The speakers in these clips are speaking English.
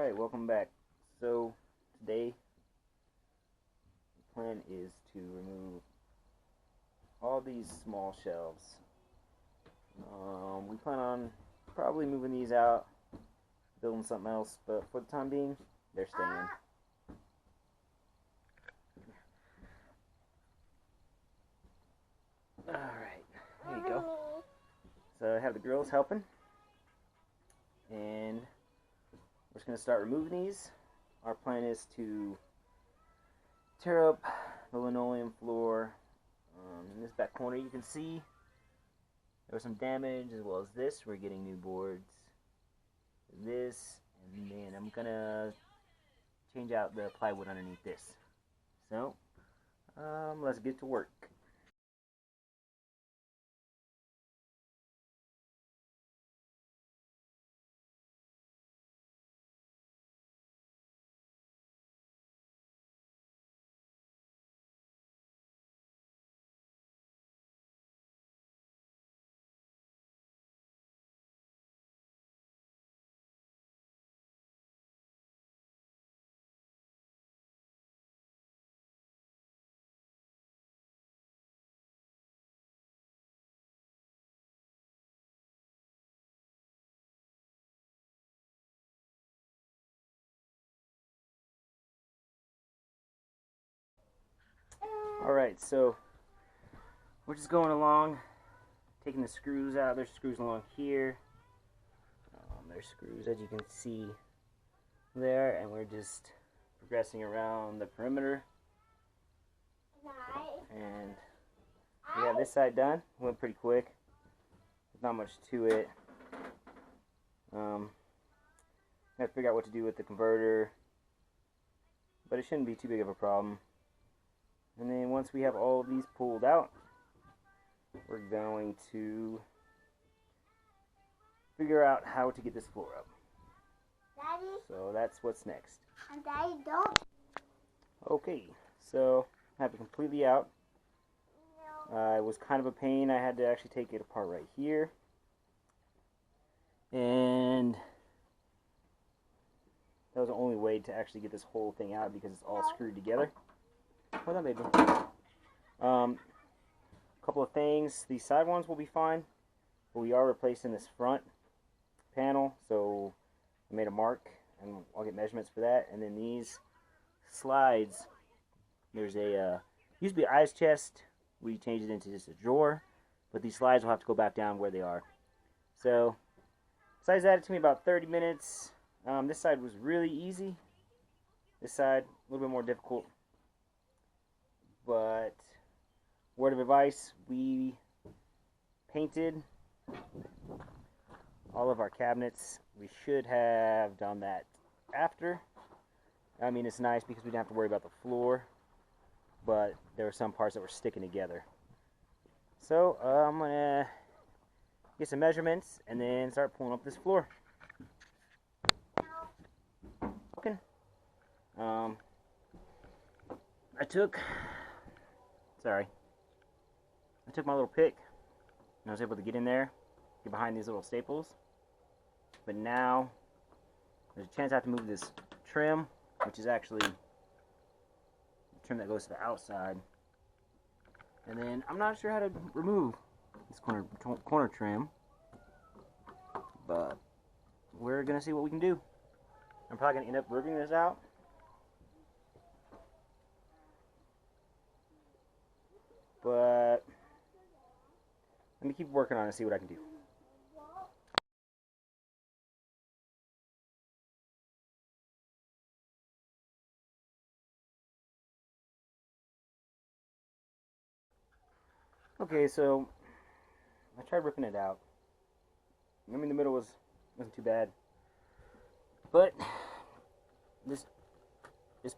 Alright, welcome back. So, today, the plan is to remove all these small shelves. We plan on probably moving these out, building something else, but for the time being, they're staying. Alright, there you go. So I have the girls helping, and we're just going to start removing these. Our plan is to tear up the linoleum floor. In this back corner you can see there was some damage, as well as this. We're getting new boards. This, and then I'm going to change out the plywood underneath this. So, let's get to work. Alright, so we're just going along, taking the screws out. There's screws along here. There's screws, as you can see there, and we're just progressing around the perimeter. And we got this side done. Went pretty quick. There's not much to it. Got to figure out what to do with the converter, but it shouldn't be too big of a problem. And then once we have all of these pulled out, we're going to figure out how to get this floor up. Daddy? So that's what's next. And Daddy, don't. Okay, so I have it completely out. It was kind of a pain. I had to actually take it apart right here. And that was the only way to actually get this whole thing out, because it's all screwed together. Hold on, baby. Couple of things. These side ones will be fine, but we are replacing this front panel, so I made a mark, and I'll get measurements for that. And then these slides, there's a used to be an ice chest. We changed it into just a drawer, but these slides will have to go back down where they are. So, besides that, it took me about 30 minutes. This side was really easy. This side, a little bit more difficult. But, word of advice, we painted all of our cabinets. We should have done that after. I mean, it's nice because we didn't have to worry about the floor, but there were some parts that were sticking together. So, I'm going to get some measurements and then start pulling up this floor. Okay. I took my little pick, and I was able to get in there, get behind these little staples. But now, there's a chance I have to move this trim, which is actually the trim that goes to the outside. And then, I'm not sure how to remove this corner trim, but we're going to see what we can do. I'm probably going to end up ripping this out. But let me keep working on it and see what I can do. Okay, so I tried ripping it out. I mean, the middle wasn't too bad, but this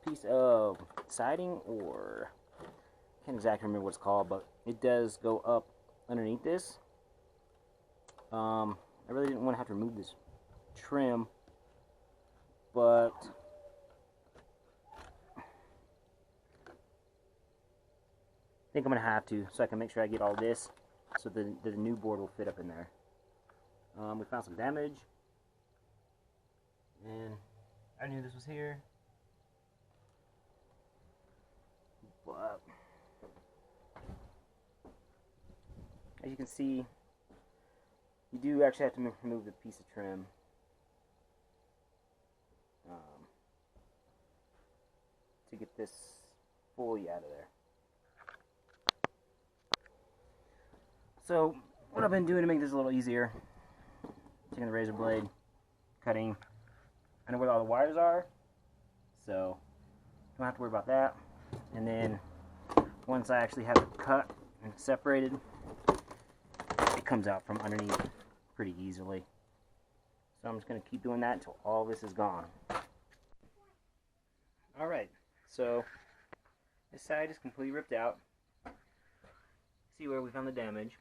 piece of siding, or I can't exactly remember what it's called, but it does go up underneath this. I really didn't want to have to remove this trim, but I think I'm going to have to, so I can make sure I get all this so the new board will fit up in there. We found some damage, and I knew this was here. But as you can see, you do actually have to remove the piece of trim. To get this fully out of there. So what I've been doing to make this a little easier, taking the razor blade, cutting. I know where all the wires are, so don't have to worry about that. And then once I actually have it cut and separated, it comes out from underneath pretty easily. So I'm just going to keep doing that until all this is gone. Alright, so this side is completely ripped out. See where we found the damage.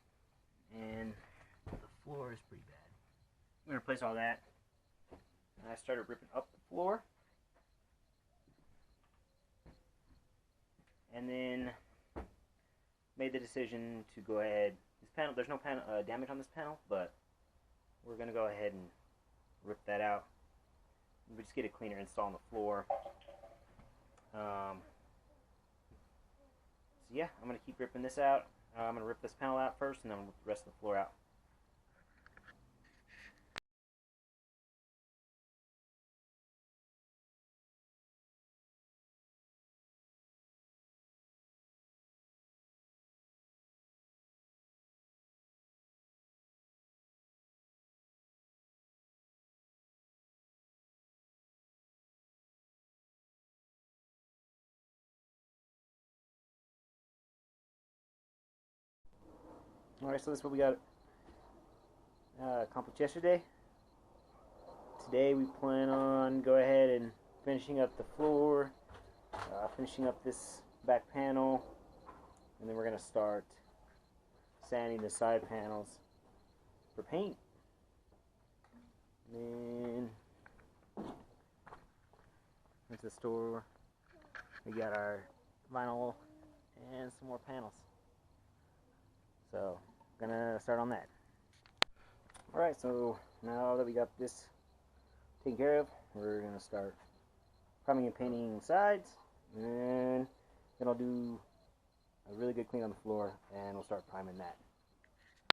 And the floor is pretty bad. I'm going to replace all that. And I started ripping up the floor. And then made the decision to go ahead. This panel, there's no damage on this panel, but we're going to go ahead and rip that out. We just get a cleaner install on the floor. So yeah, I'm going to keep ripping this out. I'm going to rip this panel out first, and then rip the rest of the floor out. Alright, so this is what we got accomplished yesterday. Today we plan on go ahead and finishing up the floor, finishing up this back panel, and then we're going to start sanding the side panels for paint. And then into the store, we got our vinyl and some more panels. So, gonna start on that. Alright, so now that we got this taken care of, we're gonna start priming and painting sides, and then I'll do a really good clean on the floor, and we'll start priming that.